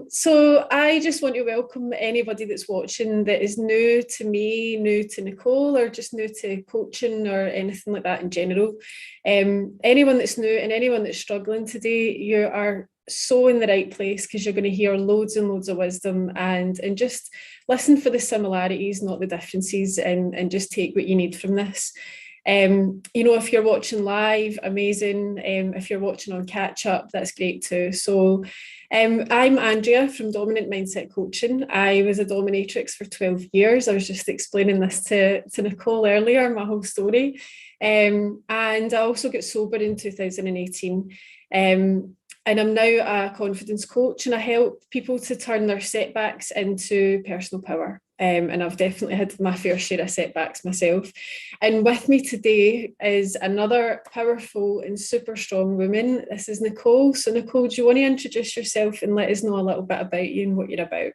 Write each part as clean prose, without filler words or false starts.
So I just want to welcome anybody that's watching that is new to me, new to Nicole, or just new to coaching or anything like that in general. Anyone that's new and anyone that's struggling today, you are so in the right place because you're going to hear loads and loads of wisdom and just listen for the similarities, not the differences, and just take what you need from this. If you're watching live, amazing. If you're watching on catch up, that's great too. So, I'm Andrea from Dominant Mindset Coaching. I was a dominatrix for 12 years. I was just explaining this to Nicole earlier, my whole story. And I also got sober in 2018. And I'm now a confidence coach and I help people to turn their setbacks into personal power. And I've definitely had my fair share of setbacks myself. And with me today is another powerful and super strong woman. This is Nicole. So Nicole, do you want to introduce yourself and let us know a little bit about you and what you're about?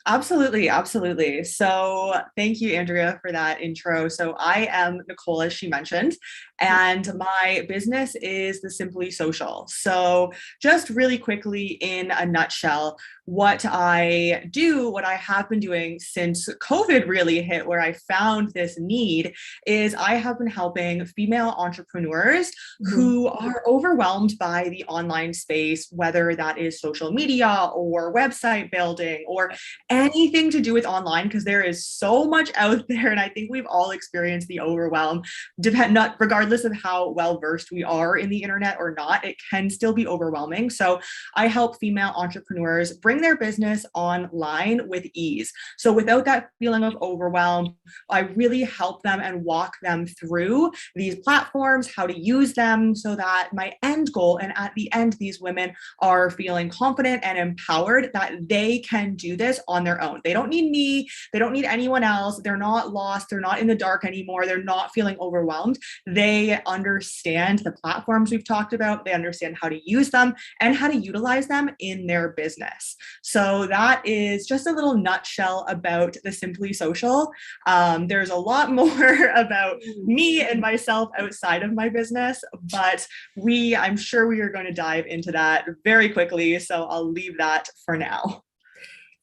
Absolutely, absolutely. So thank you, Andrea, for that intro. So I am Nicole, as she mentioned, and my business is the Simply Social. So just really quickly, in a nutshell, what I do, what I have been doing since COVID really hit, where I found this need, is I have been helping female entrepreneurs who are overwhelmed by the online space, whether that is social media or website building or anything to do with online, because there is so much out there. And I think we've all experienced the overwhelm, regardless of how well versed we are in the internet or not, it can still be overwhelming. So I help female entrepreneurs bring their business online with ease. So without that feeling of overwhelm, I really help them and walk them through these platforms, how to use them, so that my end goal, and at the end, these women are feeling confident and empowered that they can do this on their own. They don't need me. They don't need anyone else. They're not lost. They're not in the dark anymore. They're not feeling overwhelmed. They understand the platforms we've talked about. They understand how to use them and how to utilize them in their business. So that is just a little nutshell about the Simply Social. There's a lot more about me and myself outside of my business, but I'm sure we are going to dive into that very quickly. So I'll leave that for now.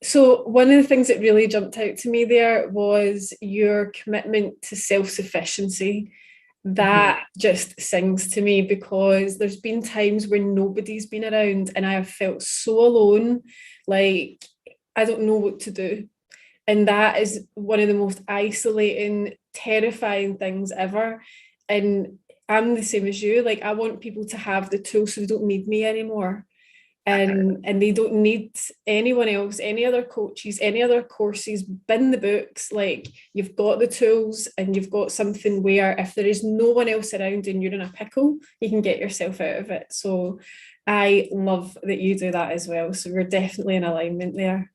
So one of the things that really jumped out to me there was your commitment to self-sufficiency. That just sings to me because there's been times when nobody's been around and I have felt so alone, like I don't know what to do. And that is one of the most isolating, terrifying things ever. And I'm the same as you. Like I want people to have the tools so they don't need me anymore. And they don't need anyone else, any other coaches, any other courses, bin the books. Like you've got the tools and you've got something where if there is no one else around and you're in a pickle, you can get yourself out of it. So I love that you do that as well. So we're definitely in alignment there.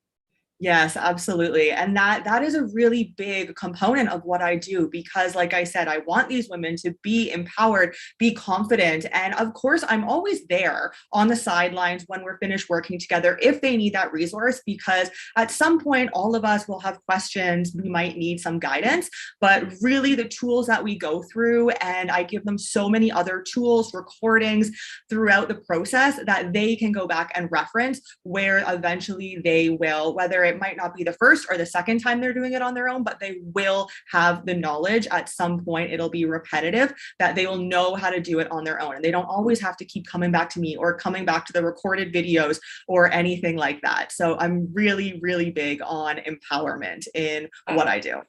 Yes, absolutely. And that is a really big component of what I do because like I said, I want these women to be empowered, be confident. And of course, I'm always there on the sidelines when we're finished working together if they need that resource, because at some point, all of us will have questions. We might need some guidance, but really the tools that we go through, and I give them so many other tools, recordings throughout the process that they can go back and reference where eventually they will, whether it might not be the first or the second time they're doing it on their own, but they will have the knowledge at some point. It'll be repetitive that they will know how to do it on their own. And they don't always have to keep coming back to me or coming back to the recorded videos or anything like that. So I'm really, really big on empowerment in what I do.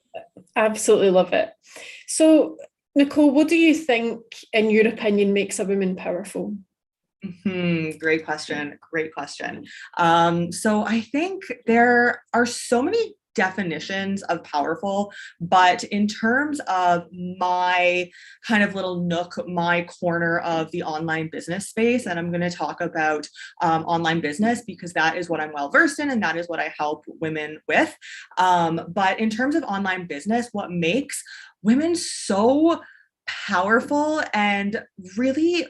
Absolutely love it. So, Nicole, what do you think, in your opinion, makes a woman powerful? Great question. Great question. So I think there are so many definitions of powerful, but in terms of my kind of little nook, my corner of the online business space, and I'm going to talk about online business because that is what I'm well versed in and that is what I help women with. But in terms of online business, what makes women so powerful and really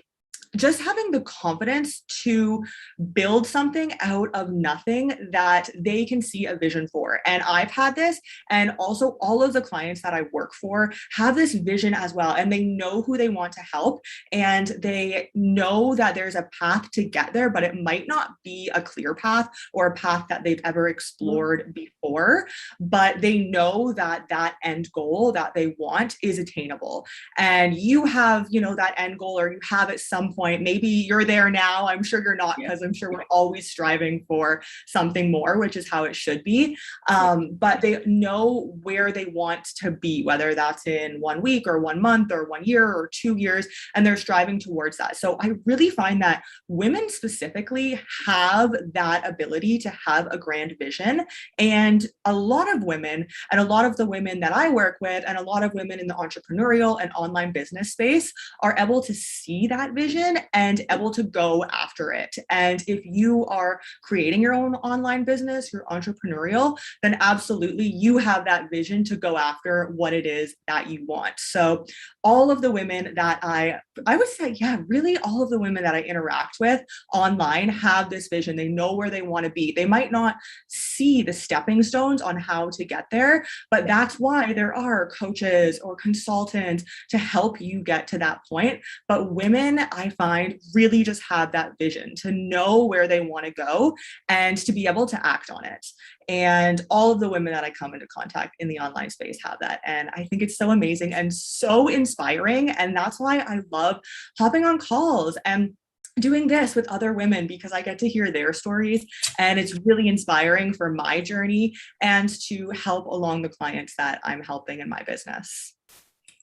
just having the confidence to build something out of nothing that they can see a vision for. And I've had this, and also all of the clients that I work for have this vision as well. And they know who they want to help, and they know that there's a path to get there, but it might not be a clear path or a path that they've ever explored before. But they know that that end goal that they want is attainable. And you have, that end goal, or you have at some point, maybe you're there now. I'm sure you're not, because I'm sure we're always striving for something more, which is how it should be. But they know where they want to be, whether that's in 1 week or 1 month or 1 year or 2 years, and they're striving towards that. So I really find that women specifically have that ability to have a grand vision. And a lot of women, and a lot of the women that I work with, and a lot of women in the entrepreneurial and online business space are able to see that vision and able to go after it. And if you are creating your own online business, you're entrepreneurial, then absolutely you have that vision to go after what it is that you want. So all of the women that I would say, really all of the women that I interact with online have this vision. They know where they want to be. They might not see the stepping stones on how to get there, but that's why there are coaches or consultants to help you get to that point. But women, I find, really just have that vision to know where they want to go and to be able to act on it. And all of the women that I come into contact in the online space have that. And I think it's so amazing and so inspiring. And that's why I love hopping on calls and doing this with other women, because I get to hear their stories, and it's really inspiring for my journey and to help along the clients that I'm helping in my business.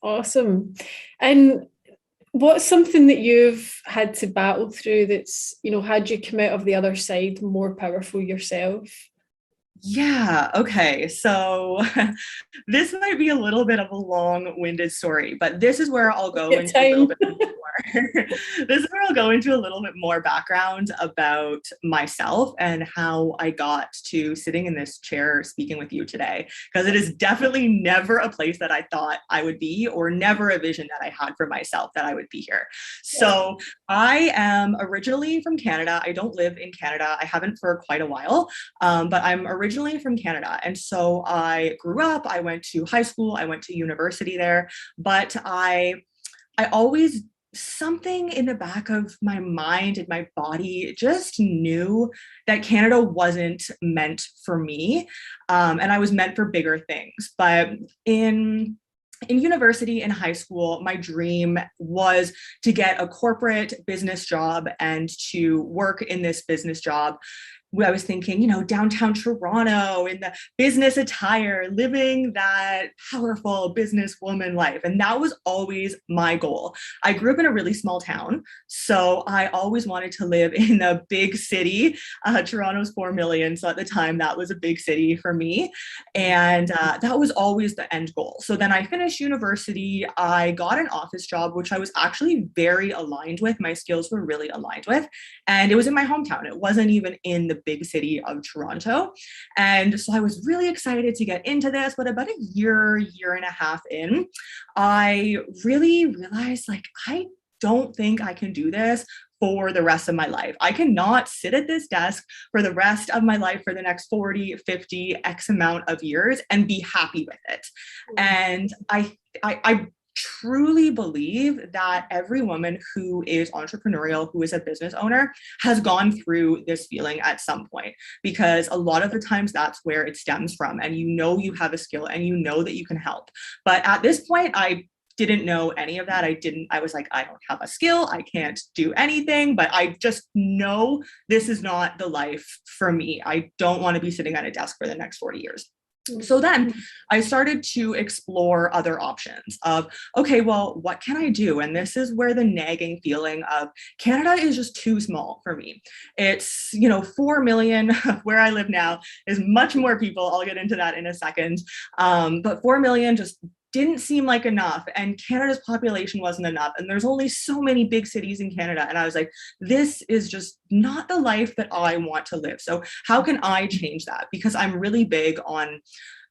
Awesome. And what's something that you've had to battle through that's, had you come out of the other side more powerful yourself? Yeah. Okay. So this might be a little bit of a long-winded story, but this is where I'll go into a little bit more. This is where I'll go into a little bit more background about myself and how I got to sitting in this chair speaking with you today, because it is definitely never a place that I thought I would be, or never a vision that I had for myself that I would be here. So I am originally from Canada. I don't live in Canada. I haven't for quite a while, but I'm originally from Canada. And so I grew up, I went to high school, I went to university there, but I always, something in the back of my mind and my body just knew that Canada wasn't meant for me. And I was meant for bigger things. But in university and high school, my dream was to get a corporate business job and to work in this business job. I was thinking, downtown Toronto in the business attire, living that powerful businesswoman life. And that was always my goal. I grew up in a really small town, so I always wanted to live in a big city. Toronto's 4 million. So at the time, that was a big city for me. And that was always the end goal. So then I finished university. I got an office job, which I was actually very aligned with. My skills were really aligned with. And it was in my hometown. It wasn't even in the big city of Toronto. And so I was really excited to get into this, but about a year and a half in, I really realized, I don't think I can do this for the rest of my life. I cannot sit at this desk for the rest of my life for the next 40, 50, X amount of years and be happy with it. And I truly believe that every woman who is entrepreneurial, who is a business owner, has gone through this feeling at some point, because a lot of the times that's where it stems from. And you have a skill and you know that you can help. But at this point, I didn't know any of that. I was like, I don't have a skill. I can't do anything, but I just know this is not the life for me. I don't want to be sitting at a desk for the next 40 years. So then I started to explore other options of, okay, well, what can I do? And this is where the nagging feeling of Canada is just too small for me. It's, 4 million where I live now is much more people. I'll get into that in a second. But 4 million just didn't seem like enough, and Canada's population wasn't enough, and there's only so many big cities in Canada, and I was like, this is just not the life that I want to live. So how can I change that? Because I'm really big on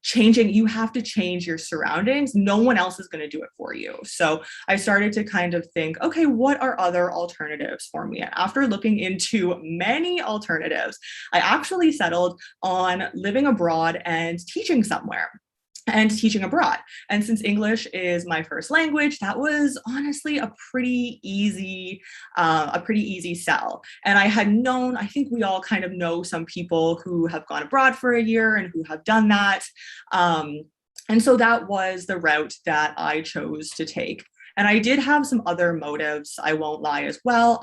you have to change your surroundings. No one else is going to do it for you. So I started to kind of think, okay, what are other alternatives for me? And after looking into many alternatives, I actually settled on living abroad and teaching somewhere. And teaching abroad. And since English is my first language, that was honestly a pretty easy sell. And I think we all kind of know some people who have gone abroad for a year and who have done that. And so that was the route that I chose to take. And I did have some other motives, I won't lie, as well.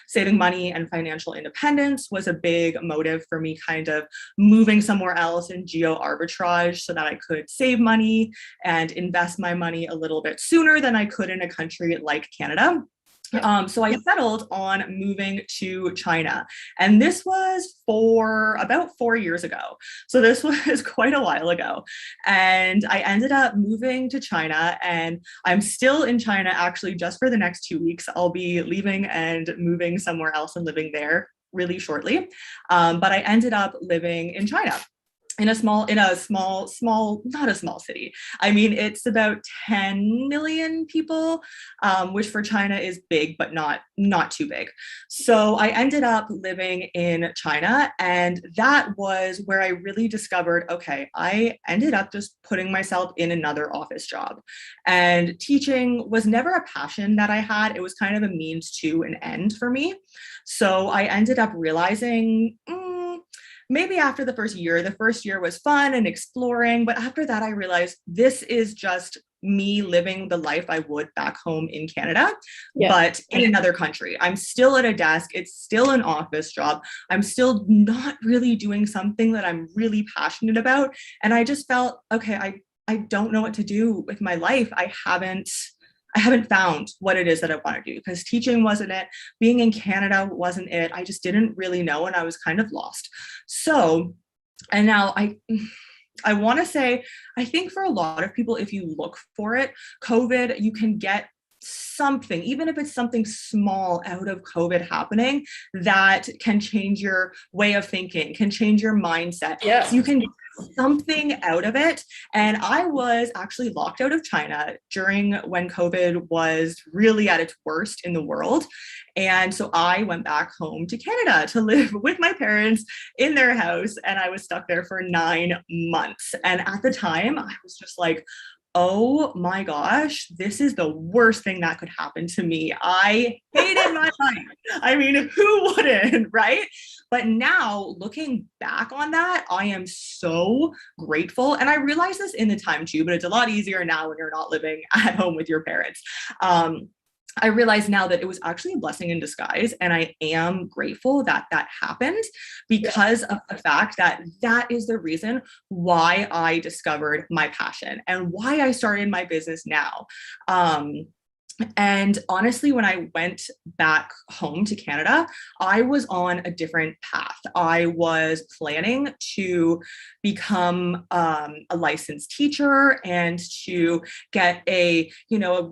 Saving money and financial independence was a big motive for me, kind of moving somewhere else in geo arbitrage so that I could save money and invest my money a little bit sooner than I could in a country like Canada. So I settled on moving to China, and this was for about 4 years ago. So this was quite a while ago. And I ended up moving to China, and I'm still in China actually just for the next 2 weeks. I'll be leaving and moving somewhere else and living there really shortly. But I ended up living in China. In a small, not a small city. I mean, it's about 10 million people, which for China is big, but not too big. So I ended up living in China, and that was where I really discovered, okay, I ended up just putting myself in another office job. And teaching was never a passion that I had. It was kind of a means to an end for me. So I ended up realizing, maybe after the first year was fun and exploring, but after that, I realized this is just me living the life I would back home in Canada, but in another country. I'm still at a desk. It's still an office job. I'm still not really doing something that I'm really passionate about. And I just felt, okay, I don't know what to do with my life. I haven't found what it is that I want to do, because teaching wasn't it. Being in Canada wasn't it. I just didn't really know, and I was kind of lost. So, and now I want to say, I think for a lot of people, if you look for it, COVID, you can get something, even if it's something small out of COVID happening, that can change your way of thinking, can change your mindset. So you can get something out of it. And I was actually locked out of China during when COVID was really at its worst in the world. And so I went back home to Canada to live with my parents in their house. And I was stuck there for 9 months. And at the time, I was just like, oh my gosh, this is the worst thing that could happen to me. I hated my life. I mean, who wouldn't, right? But now looking back on that, I am so grateful. And I realized this in the time too, but it's a lot easier now when you're not living at home with your parents. I realize now that it was actually a blessing in disguise. And I am grateful that that happened, because of the fact that that is the reason why I discovered my passion and why I started my business now. And honestly, when I went back home to Canada, I was on a different path. I was planning to become a licensed teacher and to get a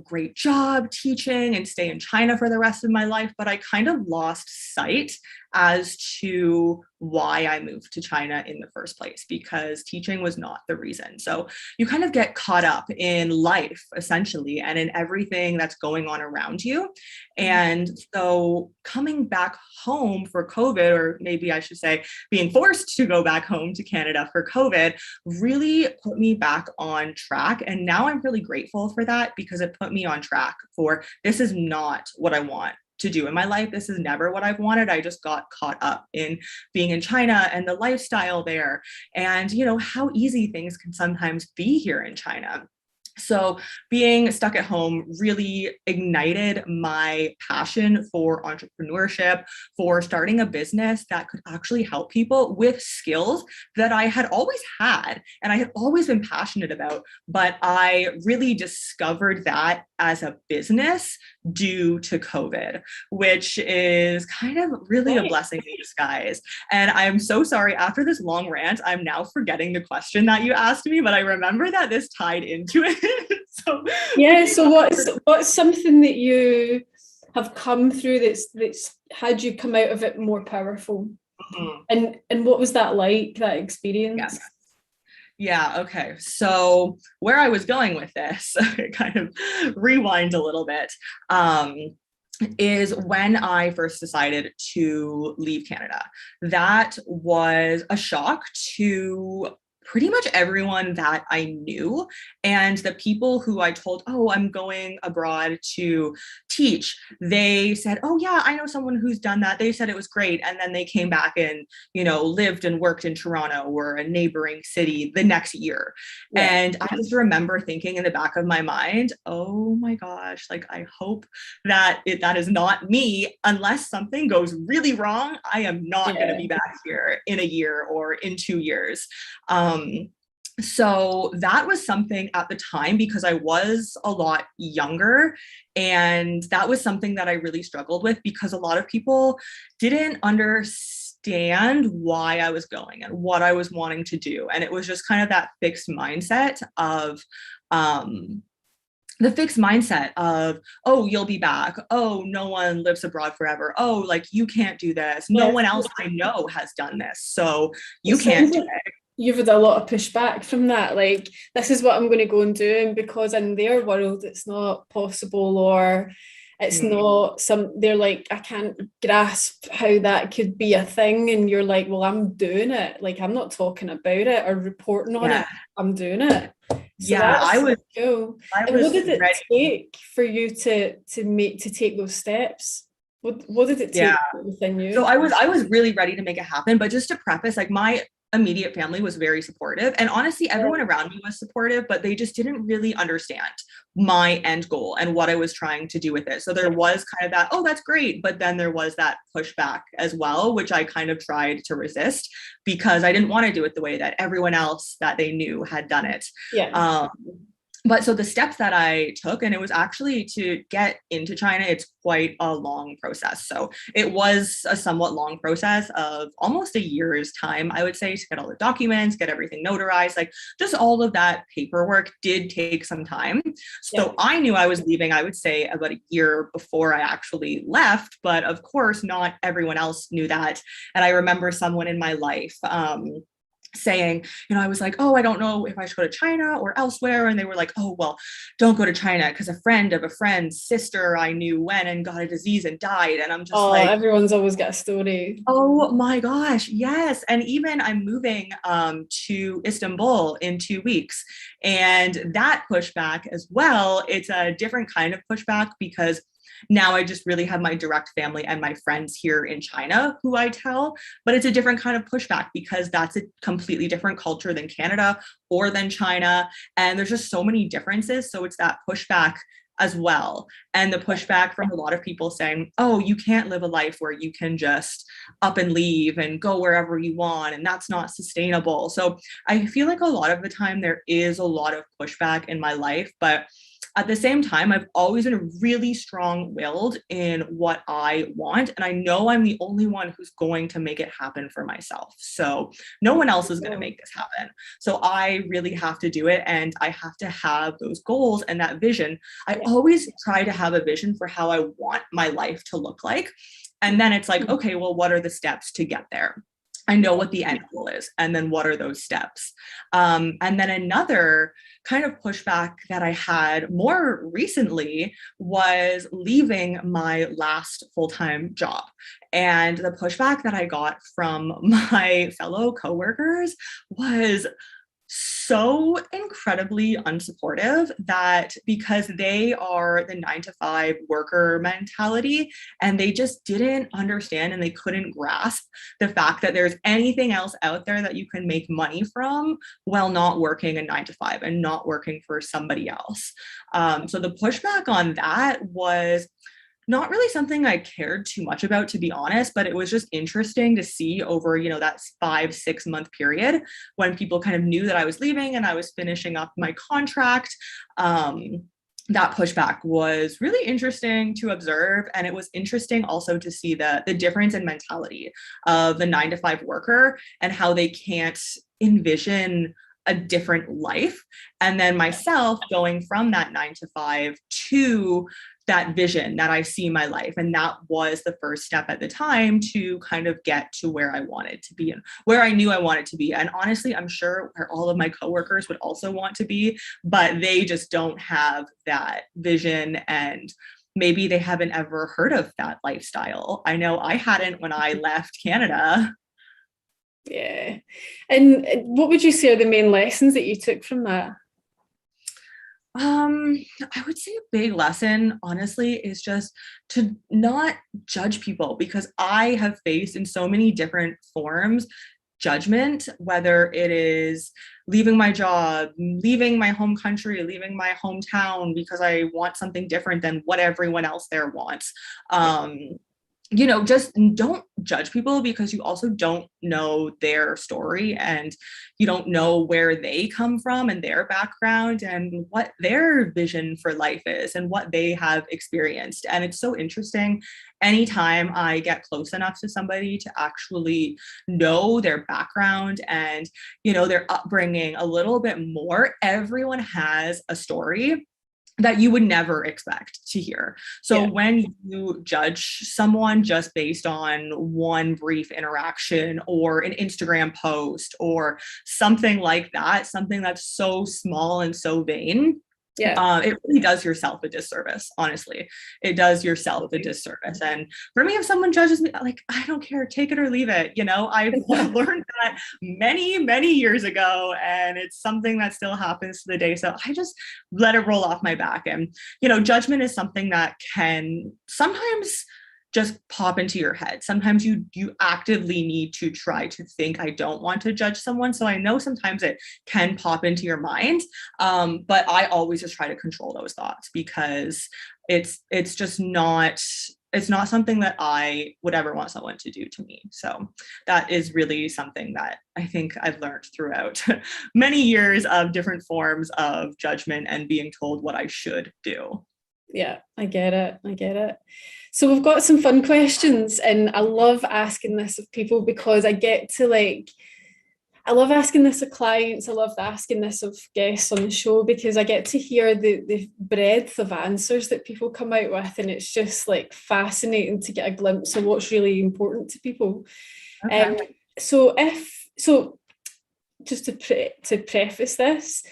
great job teaching and stay in China for the rest of my life. But I kind of lost sight as to why I moved to China in the first place, because teaching was not the reason. So you kind of get caught up in life, essentially, and in everything that's going on around you. And so coming back home for COVID, or maybe I should say being forced to go back home to Canada for COVID, really put me back on track. And now I'm really grateful for that, because it put me on track for, this is not what I want to do in my life. This is never what I've wanted. I just got caught up in being in China and the lifestyle there, and how easy things can sometimes be here in China. So being stuck at home really ignited my passion for entrepreneurship, for starting a business that could actually help people with skills that I had always had and I had always been passionate about. But I really discovered that as a business due to COVID, which is kind of really a blessing in disguise. And I'm so sorry, after this long rant, I'm now forgetting the question that you asked me, but I remember that this tied into it. So what's something that you have come through that's had you come out of it more powerful? And what was that like, that experience? Yeah, okay. So where I was going with this, kind of rewind a little bit, um, is when I first decided to leave Canada. That was a shock to pretty much everyone that I knew. And the people who I told, oh, I'm going abroad to teach, they said, oh, yeah, I know someone who's done that. They said it was great. And then they came back and, lived and worked in Toronto or a neighboring city the next year. Yeah. And I just remember thinking in the back of my mind, oh my gosh, like I hope that is not me. Unless something goes really wrong, I am not going to be back here in a year or in 2 years. So that was something at the time, because I was a lot younger, and that was something that I really struggled with, because a lot of people didn't understand why I was going and what I was wanting to do. And it was just kind of that fixed mindset of, oh, you'll be back. Oh, no one lives abroad forever. Oh, like you can't do this. No one else I know has done this. So you can't do it. You've had a lot of pushback from that. Like, this is what I'm going to go and do. And because in their world, it's not possible, or it's not they're like, I can't grasp how that could be a thing. And you're like, well, I'm doing it. Like, I'm not talking about it or reporting on it. I'm doing it. So yeah, I was cool. And what did it take for you to take those steps? What did it take within you? So I was really ready to make it happen. But just to preface, like my immediate family was very supportive, and honestly everyone around me was supportive, but they just didn't really understand my end goal and what I was trying to do with it. So there was kind of that, oh, that's great, but then there was that pushback as well, which I kind of tried to resist, because I didn't want to do it the way that everyone else that they knew had done it. But so the steps that I took, and it was actually to get into China, it's quite a long process. So it was a somewhat long process of almost a year's time, I would say, to get all the documents, get everything notarized, like just all of that paperwork did take some time. So I knew I was leaving, I would say about a year before I actually left, but of course not everyone else knew that. And I remember someone in my life, saying, I was like, oh, I don't know if I should go to China or elsewhere. And they were like, oh, well, don't go to China because a friend of a friend's sister I knew went and got a disease and died. And I'm just like, everyone's always got a story. Oh my gosh, yes. And even I'm moving to Istanbul in 2 weeks. And that pushback as well, it's a different kind of pushback, because now I just really have my direct family and my friends here in China who I tell, but it's a different kind of pushback, because that's a completely different culture than Canada or than China. And there's just so many differences. So it's that pushback as well. And the pushback from a lot of people saying, oh, you can't live a life where you can just up and leave and go wherever you want, and that's not sustainable. So I feel like a lot of the time there is a lot of pushback in my life, but at the same time, I've always been really strong-willed in what I want. And I know I'm the only one who's going to make it happen for myself. So no one else is going to make this happen. So I really have to do it. And I have to have those goals and that vision. I always try to have a vision for how I want my life to look like. And then it's like, okay, well, what are the steps to get there? I know what the end goal is, and then what are those steps? And then another kind of pushback that I had more recently was leaving my last full-time job. And the pushback that I got from my fellow coworkers was so incredibly unsupportive, that because they are the 9-to-5 worker mentality, and they just didn't understand and they couldn't grasp the fact that there's anything else out there that you can make money from while not working a 9-to-5 and not working for somebody else. So the pushback on that was not really something I cared too much about, to be honest, but it was just interesting to see over, that 5-6 month period when people kind of knew that I was leaving and I was finishing up my contract. That pushback was really interesting to observe. And it was interesting also to see the difference in mentality of the 9-to-5 worker and how they can't envision a different life. And then myself going from that 9 to 5 to that vision that I see my life. And that was the first step at the time to kind of get to where I wanted to be and where I knew I wanted to be. And honestly, I'm sure where all of my coworkers would also want to be, but they just don't have that vision, and maybe they haven't ever heard of that lifestyle. I know I hadn't when I left Canada. Yeah. And what would you say are the main lessons that you took from that? I would say a big lesson, honestly, is just to not judge people, because I have faced in so many different forms judgment, whether it is leaving my job, leaving my home country, leaving my hometown because I want something different than what everyone else there wants. Just don't judge people, because you also don't know their story, and you don't know where they come from and their background and what their vision for life is and what they have experienced. And it's so interesting anytime I get close enough to somebody to actually know their background and, their upbringing a little bit more. Everyone has a story that you would never expect to hear. So when you judge someone just based on one brief interaction or an Instagram post or something like that, something that's so small and so vain, it really does yourself a disservice. Honestly, it does yourself a disservice. And for me, if someone judges me, like, I don't care, take it or leave it. I've learned that many, many years ago, and it's something that still happens to the day. So I just let it roll off my back. And, judgment is something that can sometimes just pop into your head. Sometimes you actively need to try to think, I don't want to judge someone. So I know sometimes it can pop into your mind, but I always just try to control those thoughts, because it's just not, it's not something that I would ever want someone to do to me. So that is really something that I think I've learned throughout many years of different forms of judgment and being told what I should do. Yeah, I get it. So we've got some fun questions, and I love asking this of people because I get to I love asking this of clients. I love asking this of guests on the show, because I get to hear the breadth of answers that people come out with, and it's just fascinating to get a glimpse of what's really important to people. Okay. So just to preface this,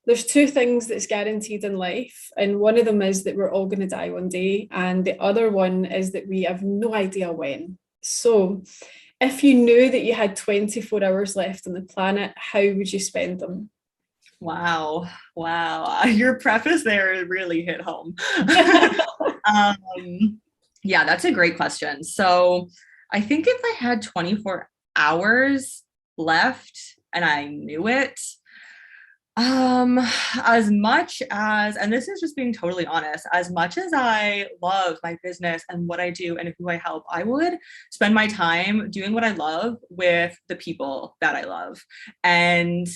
there's two things that's guaranteed in life, and one of them is that we're all going to die one day, and the other one is that we have no idea when. So if you knew that you had 24 hours left on the planet, how would you spend them? Wow. Your preface there really hit home. Yeah, that's a great question. So I think if I had 24 hours left and I knew it, as much as, and this is just being totally honest, as much as I love my business and what I do and who I help, I would spend my time doing what I love with the people that I love. And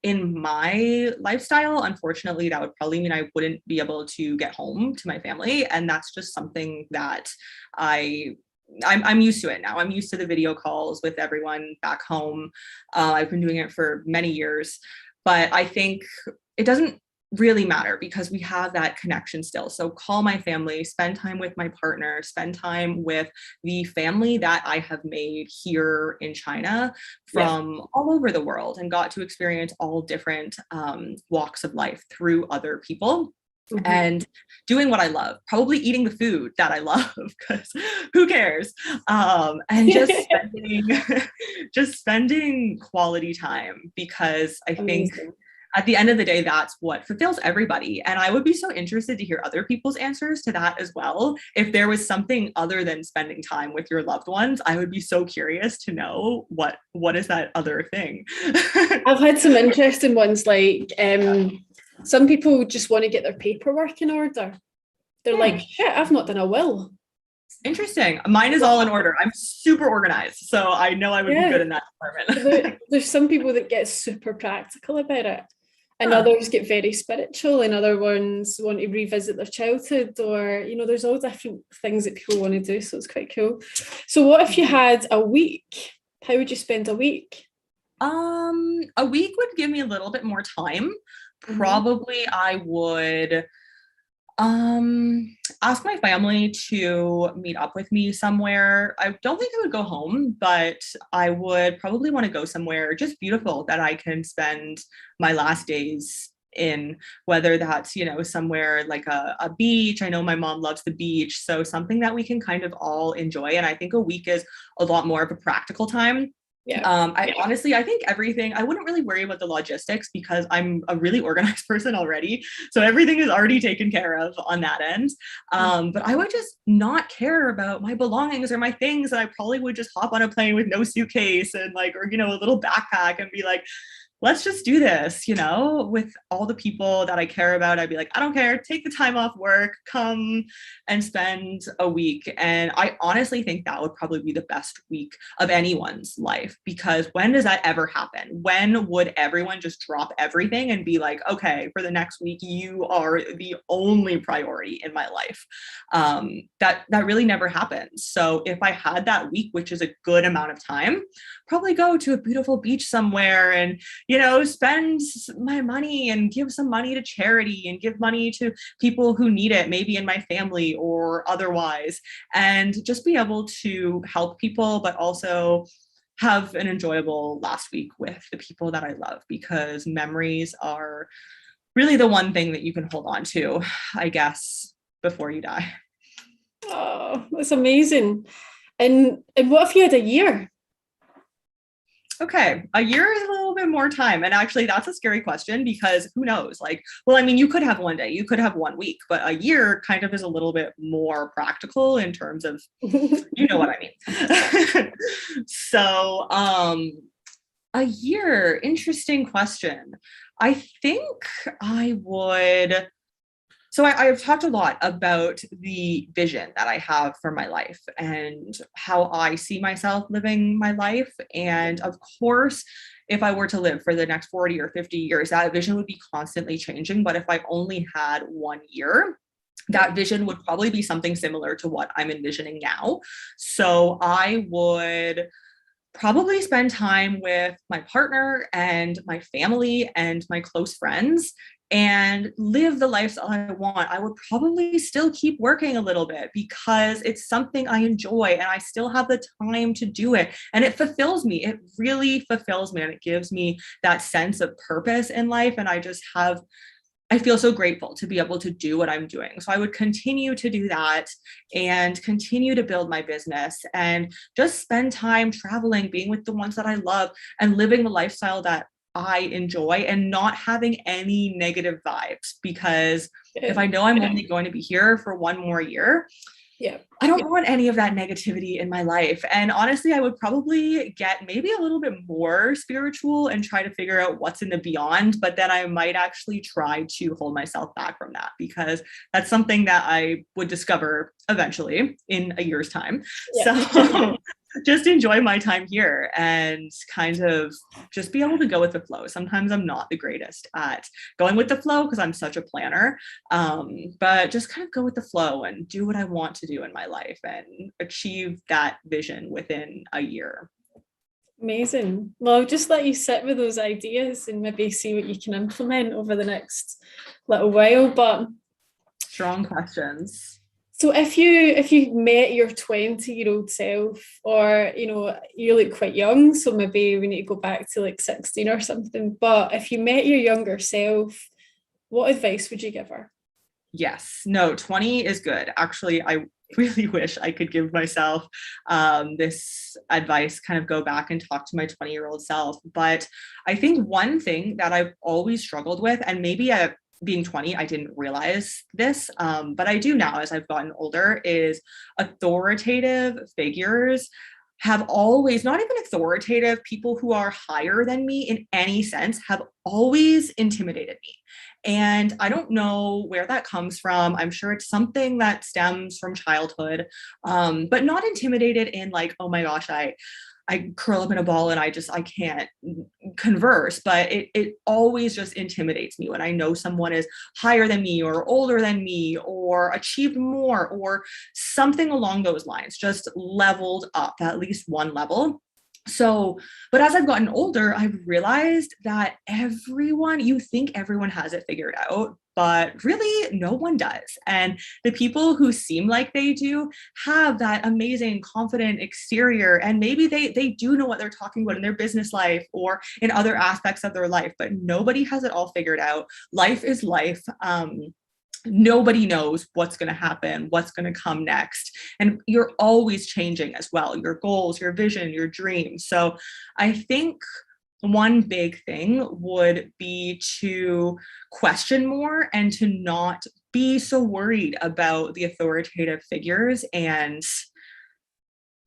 in my lifestyle, unfortunately, that would probably mean I wouldn't be able to get home to my family. And that's just something that I'm used to it now. I'm used to the video calls with everyone back home. I've been doing it for many years, but I think it doesn't really matter because we have that connection still. So call my family, spend time with my partner, spend time with the family that I have made here in China from all over the world, and got to experience all different walks of life through other people. Mm-hmm. And doing what I love, probably eating the food that I love, because who cares? And just spending quality time, because I think at the end of the day, that's what fulfills everybody. And I would be so interested to hear other people's answers to that as well. If there was something other than spending time with your loved ones, I would be so curious to know what is that other thing. I've had some interesting ones, some people just want to get their paperwork in order. They're like, shit, I've not done a will. Interesting. Mine is all in order. I'm super organized, so I know I would be good in that department. There's some people that get super practical about it, and others get very spiritual, and other ones want to revisit their childhood, or there's all different things that people want to do. So it's quite cool. So what if you had a week? How would you spend a week? A week would give me a little bit more time. Probably I would ask my family to meet up with me somewhere. I don't think I would go home, but I would probably want to go somewhere just beautiful that I can spend my last days in, whether that's, somewhere like a beach. I know my mom loves the beach, so something that we can kind of all enjoy. And I think a week is a lot more of a practical time. Yeah. I think everything, I wouldn't really worry about the logistics because I'm a really organized person already. So everything is already taken care of on that end. But I would just not care about my belongings or my things. And I probably would just hop on a plane with no suitcase and a little backpack and be like, let's just do this, with all the people that I care about. I'd be like, I don't care, take the time off work, come and spend a week. And I honestly think that would probably be the best week of anyone's life, because when does that ever happen? When would everyone just drop everything and be like, okay, for the next week, you are the only priority in my life? That really never happens. So if I had that week, which is a good amount of time, probably go to a beautiful beach somewhere and spend my money and give some money to charity and give money to people who need it, maybe in my family or otherwise, and just be able to help people, but also have an enjoyable last week with the people that I love, because memories are really the one thing that you can hold on to, I guess, before you die. Oh, that's amazing. And what if you had a year? Okay, a year is a little bit more time. And actually, that's a scary question, because who knows? You could have one day, you could have 1 week, but a year kind of is a little bit more practical in terms of, you know what I mean. So, a year, interesting question. I think I would. So I've talked a lot about the vision that I have for my life and how I see myself living my life. And of course, if I were to live for the next 40 or 50 years, that vision would be constantly changing. But if I only had 1 year, that vision would probably be something similar to what I'm envisioning now. So I would probably spend time with my partner and my family and my close friends and live the lifestyle I want. I would probably still keep working a little bit because it's something I enjoy and I still have the time to do it. And it fulfills me. It really fulfills me. And it gives me that sense of purpose in life. And I feel so grateful to be able to do what I'm doing. So I would continue to do that and continue to build my business and just spend time traveling, being with the ones that I love, and living the lifestyle that I enjoy and not having any negative vibes. Because if I know I'm only going to be here for 1 more year, I don't want any of that negativity in my life. And honestly, I would probably get maybe a little bit more spiritual and try to figure out what's in the beyond. But then I might actually try to hold myself back from that, because that's something that I would discover eventually in a year's time. So just enjoy my time here and kind of just be able to go with the flow. Sometimes I'm not the greatest at going with the flow because I'm such a planner, but just kind of go with the flow and do what I want to do in my life and achieve that vision within a year. Amazing. Well, I'll just let you sit with those ideas and maybe see what you can implement over the next little while. But strong questions. So if you met your 20-year-old self, or you look quite young, so maybe we need to go back to like 16 or something, but if you met your younger self, what advice would you give her? Yes, no, 20 is good. Actually, I really wish I could give myself this advice, kind of go back and talk to my 20-year-old self. But I think one thing that I've always struggled with, and maybe being 20, I didn't realize this, but I do now as I've gotten older, is authoritative figures have always, not even authoritative, people who are higher than me in any sense, have always intimidated me. And I don't know where that comes from. I'm sure it's something that stems from childhood, but not intimidated in like, oh my gosh, I curl up in a ball and I can't converse, but it always just intimidates me when I know someone is higher than me or older than me or achieved more or something along those lines, just leveled up at least one level. So, but as I've gotten older, I've realized that you think everyone has it figured out, but really no one does. And the people who seem like they do have that amazing, confident exterior. And maybe they do know what they're talking about in their business life or in other aspects of their life, but nobody has it all figured out. Life is life. Nobody knows what's going to happen, what's going to come next. And you're always changing as well, your goals, your vision, your dreams. So I think one big thing would be to question more and to not be so worried about the authoritative figures and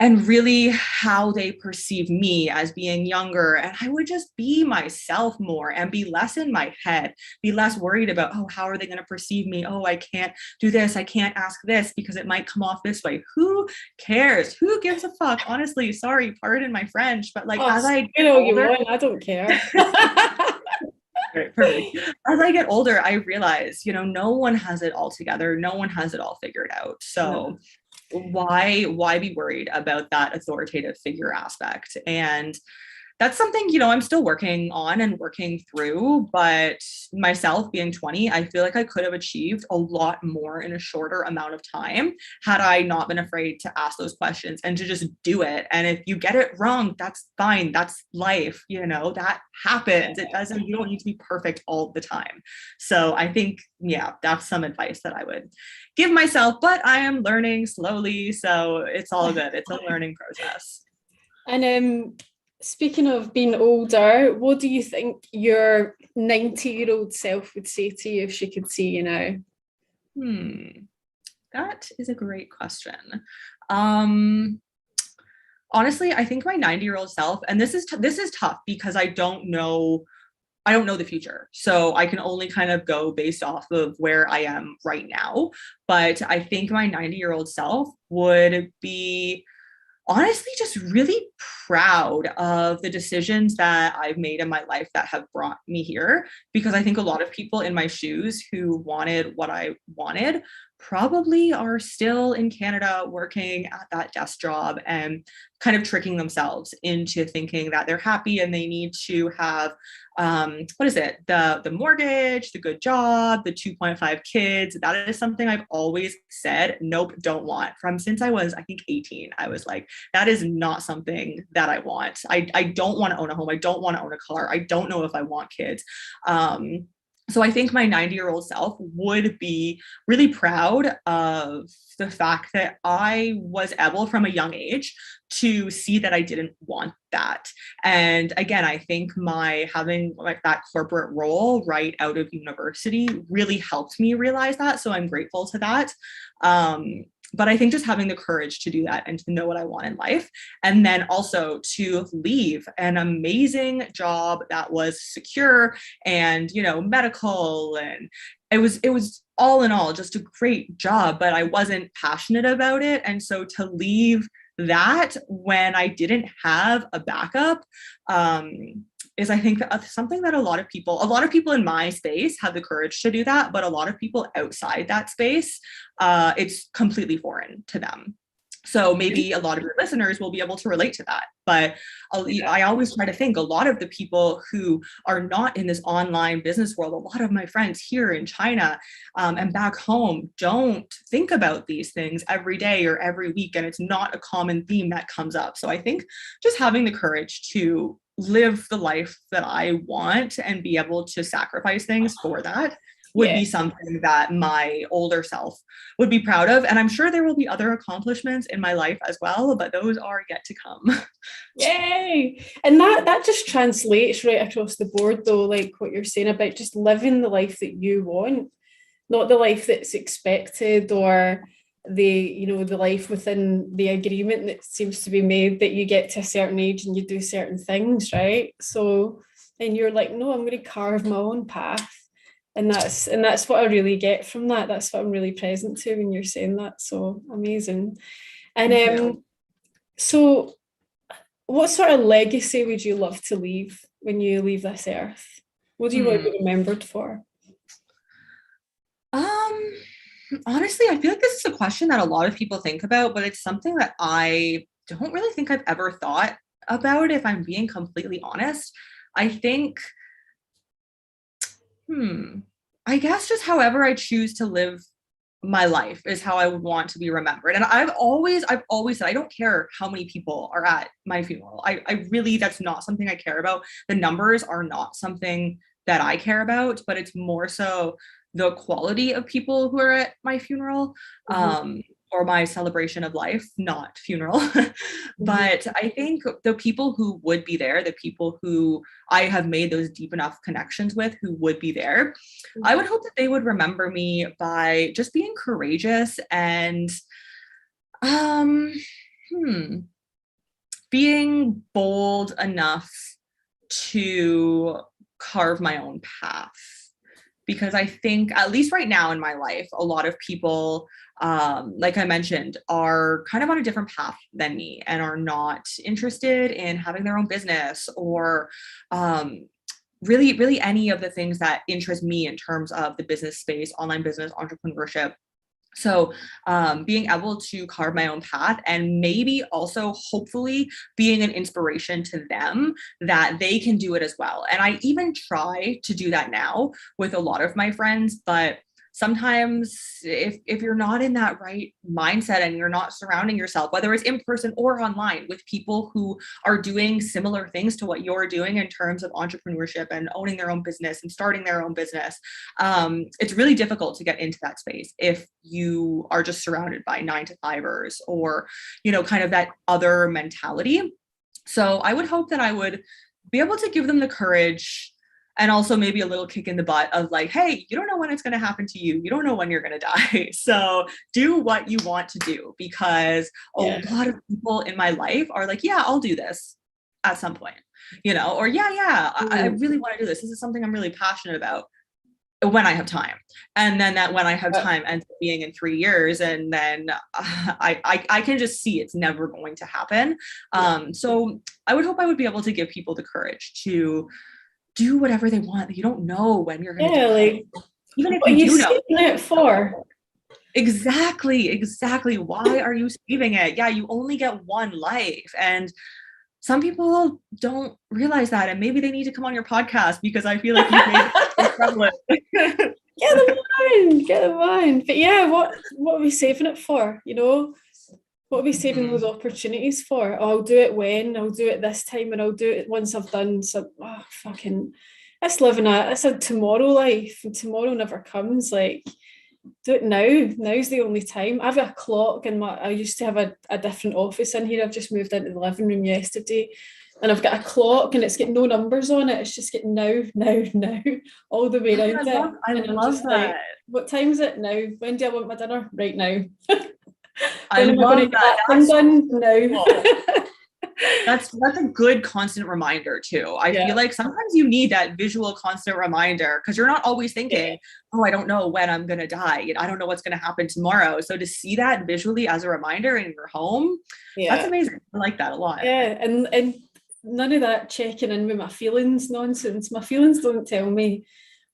really how they perceive me as being younger. And I would just be myself more and be less in my head, be less worried about, oh, how are they going to perceive me? Oh, I can't do this. I can't ask this because it might come off this way. Who cares? Who gives a fuck? Honestly, sorry, pardon my French, but like, as I get older, I don't care. Right, perfect. As I get older, I realize, no one has it all together. No one has it all figured out. So why be worried about that authoritative figure aspect? And that's something, I'm still working on and working through, but myself being 20, I feel like I could have achieved a lot more in a shorter amount of time had I not been afraid to ask those questions and to just do it. And if you get it wrong, that's fine. That's life, that happens. You don't need to be perfect all the time. So I think, that's some advice that I would give myself, but I am learning slowly. So it's all good. It's a learning process. And speaking of being older, what do you think your 90-year-old self would say to you if she could see you now? That is a great question. Honestly, I think my 90-year-old self, and this is tough because I don't know the future. So I can only kind of go based off of where I am right now. But I think my 90-year-old self would be honestly just really proud of the decisions that I've made in my life that have brought me here, because I think a lot of people in my shoes who wanted what I wanted probably are still in Canada working at that desk job and kind of tricking themselves into thinking that they're happy and they need to have the mortgage, the good job, the 2.5 kids. That is something I've always said, nope, don't want. From since I was, I think, 18, I was like, that is not something that I want. I don't want to own a home. I don't want to own a car. I don't know if I want kids. So I think my 90-year-old self would be really proud of the fact that I was able from a young age to see that I didn't want that. And again, I think my having like that corporate role right out of university really helped me realize that. So I'm grateful to that. But I think just having the courage to do that and to know what I want in life, and then also to leave an amazing job that was secure and, medical, and it was all in all just a great job, but I wasn't passionate about it. And so to leave that when I didn't have a backup, is I think something that a lot of people in my space have the courage to do that, but a lot of people outside that space, it's completely foreign to them. So maybe a lot of your listeners will be able to relate to that. But I always try to think a lot of the people who are not in this online business world, a lot of my friends here in China and back home don't think about these things every day or every week. And it's not a common theme that comes up. So I think just having the courage to live the life that I want and be able to sacrifice things for that would be something that my older self would be proud of. And I'm sure there will be other accomplishments in my life as well, but those are yet to come. Yay! And that just translates right across the board though, like what you're saying about just living the life that you want, not the life that's expected or the life within the agreement that seems to be made that you get to a certain age and you do certain things, right? So, and you're like, no, I'm going to carve my own path. And that's what I really get from that. That's what I'm really present to when you're saying that. So amazing. And so what sort of legacy would you love to leave when you leave this earth? What do you want to be remembered for? Honestly, I feel like this is a question that a lot of people think about, but it's something that I don't really think I've ever thought about it, if I'm being completely honest. I think, I guess just however I choose to live my life is how I would want to be remembered. And I've always said, I don't care how many people are at my funeral. I really, that's not something I care about. The numbers are not something that I care about, but it's more so the quality of people who are at my funeral. Or my celebration of life, not funeral. But I think the people who would be there, the people who I have made those deep enough connections with who would be there, I would hope that they would remember me by just being courageous and being bold enough to carve my own path. Because I think, at least right now in my life, a lot of people, like I mentioned, are kind of on a different path than me and are not interested in having their own business or really any of the things that interest me in terms of the business space, online business, entrepreneurship. So being able to carve my own path and maybe also hopefully being an inspiration to them that they can do it as well. And I even try to do that now with a lot of my friends, but sometimes if you're not in that right mindset and you're not surrounding yourself, whether it's in person or online, with people who are doing similar things to what you're doing in terms of entrepreneurship and owning their own business and starting their own business, it's really difficult to get into that space if you are just surrounded by 9-to-5ers or, kind of that other mentality. So I would hope that I would be able to give them the courage and also maybe a little kick in the butt of like, hey, you don't know when it's going to happen to you. You don't know when you're going to die. So do what you want to do, because a lot of people in my life are like, yeah, I'll do this at some point, or I really want to do this. This is something I'm really passionate about when I have time. And then that when I have time ends up being in 3 years. And then I can just see it's never going to happen. So I would hope I would be able to give people the courage to do whatever they want. You don't know when you're going to die. Like, even if what you do know. What are you saving it for? Exactly. Why are you saving it? Yeah, you only get one life. And some people don't realize that. And maybe they need to come on your podcast, because I feel like you've made it prevalent. Get them on. But yeah, what are we saving it for? What are we saving those opportunities for? Oh, I'll do it when, I'll do it this time, and I'll do it once I've done some. That's it's a tomorrow life, and tomorrow never comes. Like, do it now. Now's the only time. I have a clock, and I used to have a different office in here. I've just moved into the living room yesterday, and I've got a clock, and it's got no numbers on it. It's just got now, all the way around it. I love that. Like, what time is it now? When do I want my dinner? Right now. I love that. That's done now. Cool. That's a good constant reminder too. I feel like sometimes you need that visual constant reminder, because you're not always thinking, oh, I don't know when I'm going to die. I don't know what's going to happen tomorrow. So to see that visually as a reminder in your home, that's amazing. I like that a lot. Yeah. And none of that checking in with my feelings nonsense. My feelings don't tell me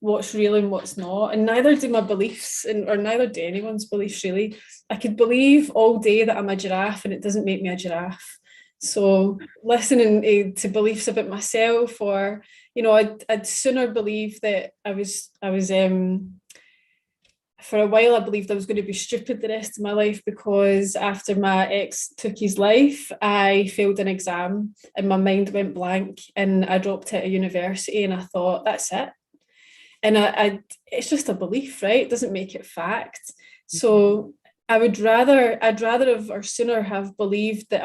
what's real and what's not, and neither do my beliefs, or neither do anyone's beliefs really. I could believe all day that I'm a giraffe, and it doesn't make me a giraffe. So listening to beliefs about myself, or I'd sooner believe that I was for a while I believed I was going to be stupid the rest of my life, because after my ex took his life, I failed an exam and my mind went blank, and I dropped out of university, and I thought, that's it. And it's just a belief, right? It doesn't make it fact. So I'd rather have, or sooner have, believed that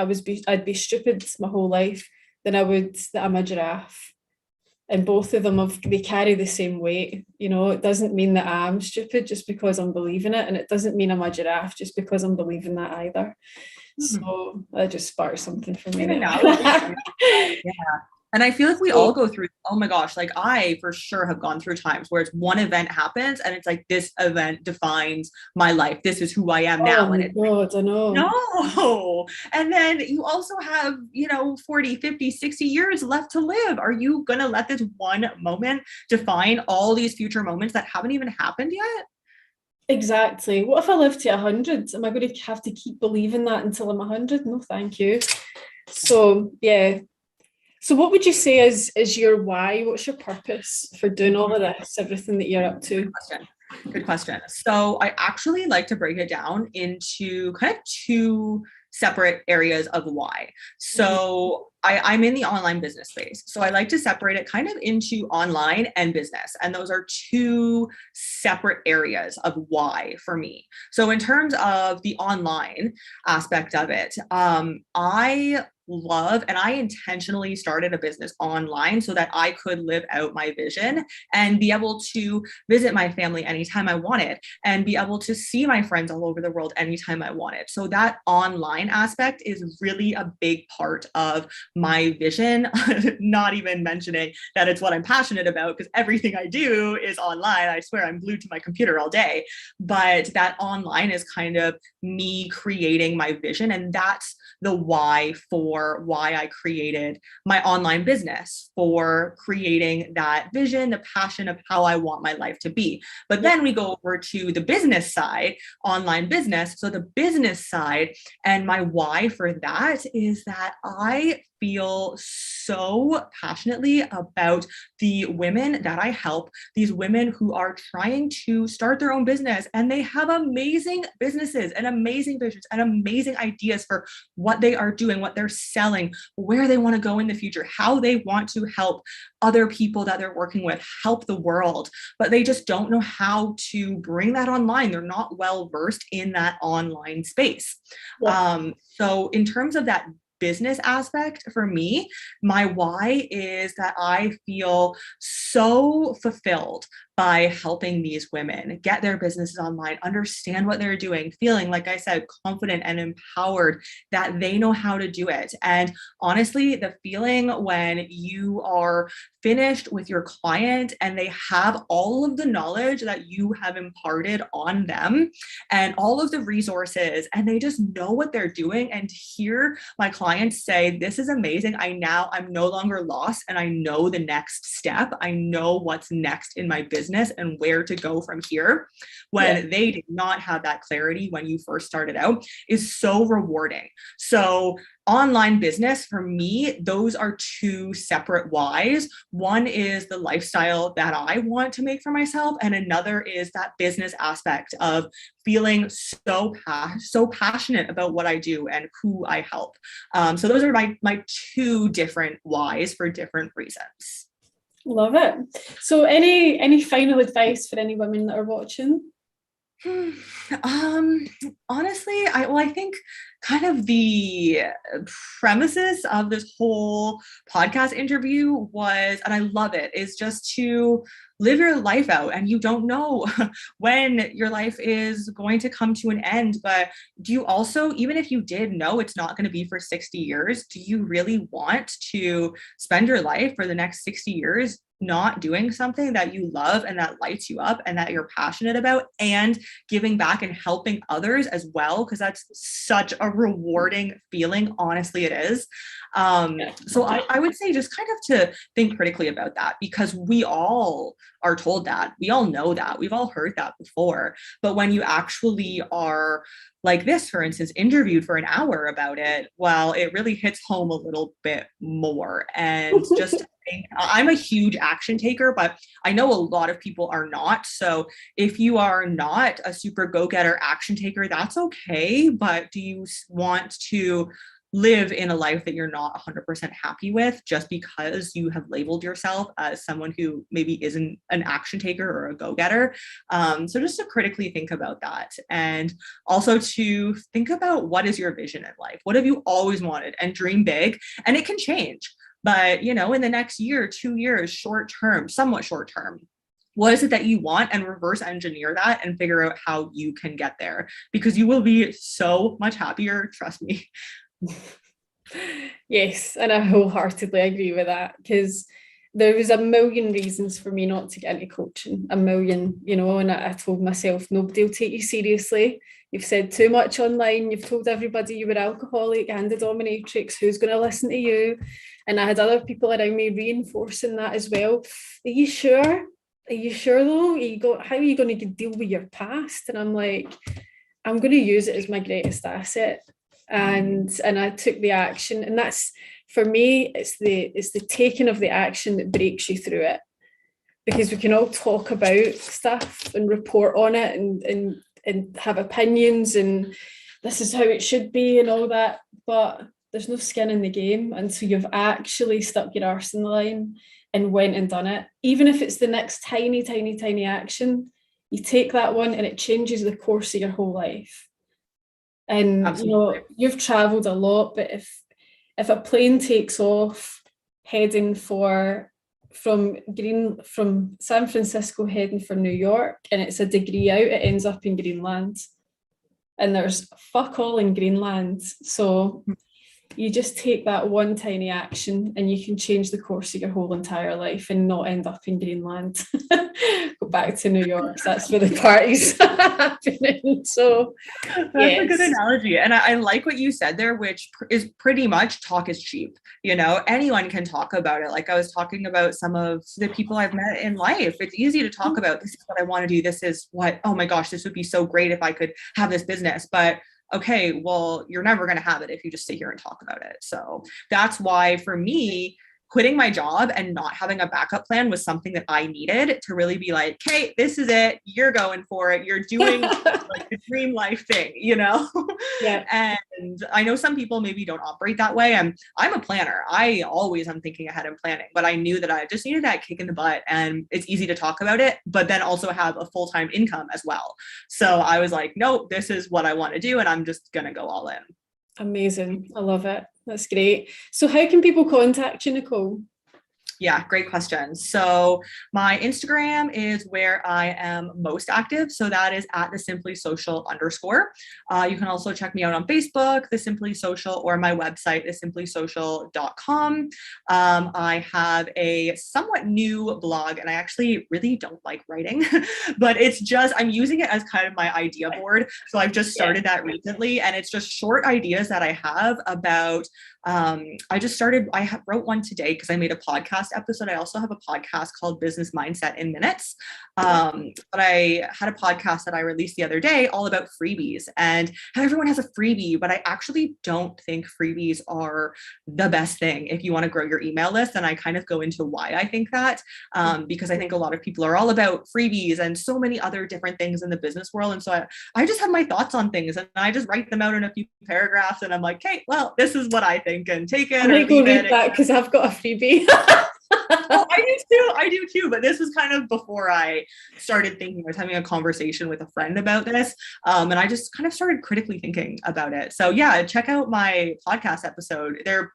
I'd be stupid my whole life than I would that I'm a giraffe. And both of them they carry the same weight. It doesn't mean that I'm stupid just because I'm believing it, and it doesn't mean I'm a giraffe just because I'm believing that either. So that just sparked something for me. Yeah. And I feel like we all go through, oh my gosh, like I for sure have gone through times where it's one event happens and it's like, this event defines my life. This is who I am now. And it's God, I know. No. And then you also have, 40, 50, 60 years left to live. Are you going to let this one moment define all these future moments that haven't even happened yet? Exactly. What if I live to 100? Am I going to have to keep believing that until I'm 100? No, thank you. So, yeah. So what would you say is your why? What's your purpose for doing all of this, everything that you're up to? Good question. So I actually like to break it down into kind of two separate areas of why. So I'm in the online business space. So I like to separate it kind of into online and business. And those are two separate areas of why for me. So in terms of the online aspect of it, I love and I intentionally started a business online so that I could live out my vision and be able to visit my family anytime I wanted and be able to see my friends all over the world anytime I wanted. So that online aspect is really a big part of my vision, not even mentioning that it's what I'm passionate about because everything I do is online. I swear I'm glued to my computer all day, but that online is kind of me creating my vision. And that's the why for why I created my online business, for creating that vision, the passion of how I want my life to be. But then we go over to the business side, online business. So the business side and my why for that is that I feel so passionately about the women that I help, these women who are trying to start their own business and they have amazing businesses and amazing visions and amazing ideas for what they are doing, what they're selling, where they want to go in the future, how they want to help other people that they're working with, help the world, but they just don't know how to bring that online. They're not well versed in that online space. So in terms of that business aspect for me, my why is that I feel so fulfilled by helping these women get their businesses online, understand what they're doing, feeling, like I said, confident and empowered that they know how to do it. And honestly, the feeling when you are finished with your client and they have all of the knowledge that you have imparted on them and all of the resources, and they just know what they're doing, and to hear my clients say, this is amazing. I'm no longer lost and I know the next step. I know what's next in my business and where to go from here, when they did not have that clarity when you first started out, is so rewarding. So online business for me, those are two separate whys. One is the lifestyle that I want to make for myself, and another is that business aspect of feeling so passionate about what I do and who I help. So those are my two different whys for different reasons. Love it. So any final advice for any women that are watching? Honestly, I think kind of the premises of this whole podcast interview was, and I love it, is just to live your life out. And you don't know when your life is going to come to an end, but do you also, even if you did know it's not going to be for 60 years, do you really want to spend your life for the next 60 years not doing something that you love and that lights you up and that you're passionate about, and giving back and helping others as well? Because that's such a rewarding feeling. Honestly, it is. So I would say just kind of to think critically about that, because we all are told that, we all know that, we've all heard that before. But when you actually are, like this, for instance, interviewed for an hour about it, well, it really hits home a little bit more. And just I'm a huge action taker, but I know a lot of people are not. So if you are not a super go-getter action taker, that's okay. But do you want to live in a life that you're not 100% happy with just because you have labeled yourself as someone who maybe isn't an action taker or a go-getter? So just to critically think about that, and also to think about, what is your vision in life? What have you always wanted? And dream big, and it can change. But, in the next year, 2 years, short term, somewhat short term, what is it that you want, and reverse engineer that and figure out how you can get there, because you will be so much happier. Trust me. Yes, and I wholeheartedly agree with that, because there was a million reasons for me not to get into coaching, a million, and I told myself, nobody will take you seriously. You've said too much online. You've told everybody you were alcoholic and a dominatrix. Who's going to listen to you? And I had other people around me reinforcing that as well. Are you sure? Are you sure though? How are you going to deal with your past? And I'm like, I'm going to use it as my greatest asset. And I took the action. And that's for me, it's the taking of the action that breaks you through it. Because we can all talk about stuff and report on it and have opinions and this is how it should be and all that, but there's no skin in the game until you've actually stuck your arse in the line and went and done it. Even if it's the next tiny action, you take that one and it changes the course of your whole life. And Absolutely. you've traveled a lot, but if a plane takes off heading from San Francisco heading for New York and it's a degree out, it ends up in Greenland. And there's fuck all in Greenland. So you just take that one tiny action and you can change the course of your whole entire life and not end up in Greenland. Go back to New York. That's where the party's happening. So that's a good analogy. And I like what you said there, which is pretty much talk is cheap. Anyone can talk about it. Like I was talking about some of the people I've met in life. It's easy to talk about, this is what I want to do. This is what, oh my gosh, this would be so great if I could have this business. But okay, well, you're never going to have it if you just sit here and talk about it. So that's why for me, quitting my job and not having a backup plan was something that I needed to really be like, hey, this is it. You're going for it. You're doing like the dream life thing, Yeah. And I know some people maybe don't operate that way. I'm a planner. I always am thinking ahead and planning, but I knew that I just needed that kick in the butt, and it's easy to talk about it, but then also have a full-time income as well. So I was like, no, this is what I want to do. And I'm just going to go all in. Amazing. I love it. That's great. So how can people contact you, Nicole? Yeah, great question. So my Instagram is where I am most active. So that is at the Simply Social _. You can also check me out on Facebook, the Simply Social, or my website, thesimplySocial.com. I have a somewhat new blog, and I actually really don't like writing, but I'm using it as kind of my idea board. So I've just started that recently, and it's just short ideas that I have about I wrote one today because I made a podcast episode. I also have a podcast called Business Mindset in Minutes. But I had a podcast that I released the other day all about freebies and how everyone has a freebie, but I actually don't think freebies are the best thing if you want to grow your email list. And I kind of go into why I think that, because I think a lot of people are all about freebies and so many other different things in the business world. And so I just have my thoughts on things and I just write them out in a few paragraphs and I'm like, hey, well, this is what I think, and take it. I might go read that because I've got a freebie. Oh, I do too. But this was kind of before I started thinking. I was having a conversation with a friend about this, and I just kind of started critically thinking about it. So yeah, check out my podcast episode. They're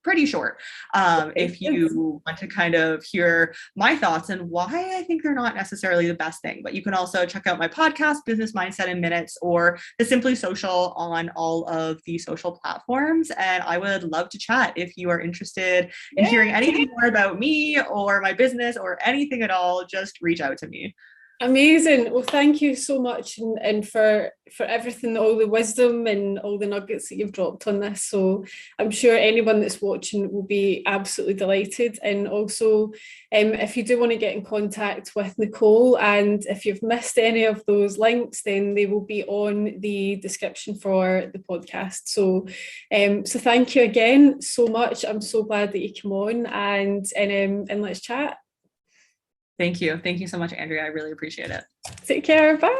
pretty short. If you want to kind of hear my thoughts and why I think they're not necessarily the best thing, but you can also check out my podcast, Business Mindset in Minutes, or the Simply Social on all of the social platforms. And I would love to chat if you are interested in hearing anything more about me or my business or anything at all. Just reach out to me. Amazing. Well, thank you so much and for everything, all the wisdom and all the nuggets that you've dropped on this. So I'm sure anyone that's watching will be absolutely delighted. And also, if you do want to get in contact with Nicole, and if you've missed any of those links, then they will be on the description for the podcast. So thank you again so much. I'm so glad that you came on and let's chat. Thank you. Thank you so much, Andrea. I really appreciate it. Take care. Bye.